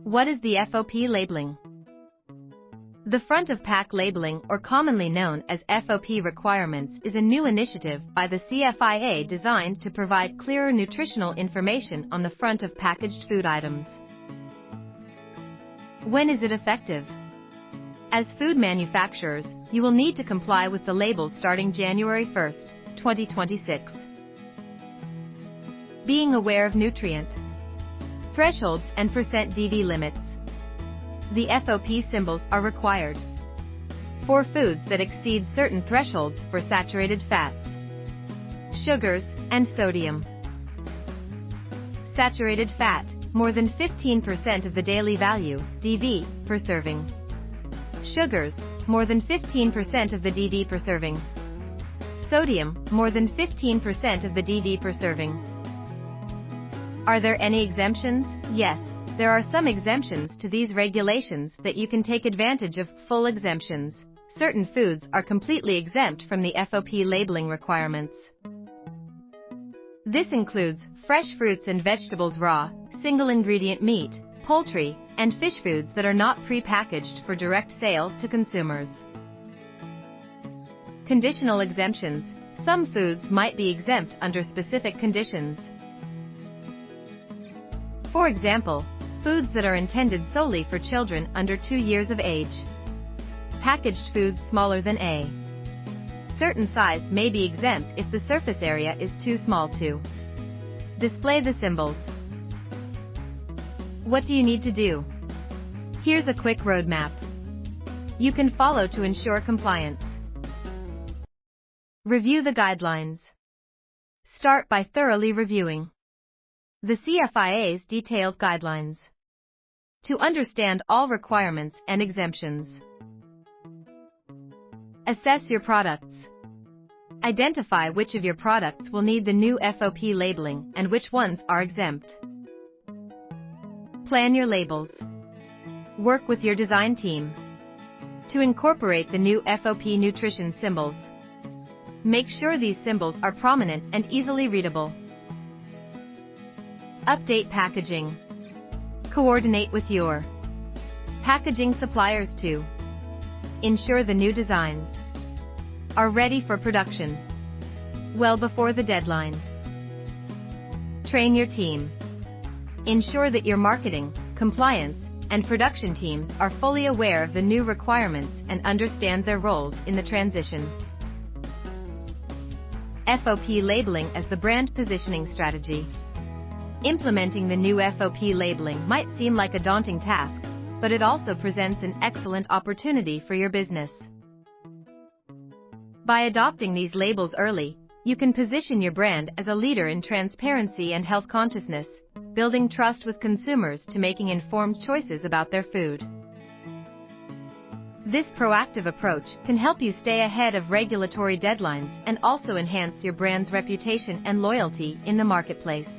What is the FOP labeling? The front-of-pack labeling, or commonly known as FOP requirements, is a new initiative by the CFIA designed to provide clearer nutritional information on the front of packaged food items. When is it effective? As food manufacturers, you will need to comply with the labels starting January 1, 2026. Being aware of nutrient thresholds and %DV limits. The FOP symbols are required for foods that exceed certain thresholds for saturated fats, sugars, and sodium. Saturated fat, more than 15% of the daily value, DV, per serving. Sugars, more than 15% of the DV per serving. Sodium, more than 15% of the DV per serving. Are there any exemptions? Yes, there are some exemptions to these regulations that you can take advantage of. Full exemptions. Certain foods are completely exempt from the FOP labeling requirements. This includes fresh fruits and vegetables, raw, single-ingredient meat, poultry, and fish foods that are not pre-packaged for direct sale to consumers. Conditional exemptions. Some foods might be exempt under specific conditions. For example, foods that are intended solely for children under 2 years of age. Packaged foods smaller than A. Certain size may be exempt if the surface area is too small to display the symbols. What do you need to do? Here's a quick roadmap you can follow to ensure compliance. Review the guidelines. Start by thoroughly reviewing the CFIA's detailed guidelines to understand all requirements and exemptions. Assess your products. Identify which of your products will need the new FOP labeling and which ones are exempt. Plan your labels. Work with your design team to incorporate the new FOP nutrition symbols. Make sure these symbols are prominent and easily readable. Update packaging. Coordinate with your packaging suppliers to ensure the new designs are ready for production well before the deadline. Train your team. Ensure that your marketing, compliance, and production teams are fully aware of the new requirements and understand their roles in the transition. FOP labeling as the brand positioning strategy. Implementing the new FOP labeling might seem like a daunting task, but it also presents an excellent opportunity for your business. By adopting these labels early, you can position your brand as a leader in transparency and health consciousness, building trust with consumers to making informed choices about their food. This proactive approach can help you stay ahead of regulatory deadlines and also enhance your brand's reputation and loyalty in the marketplace.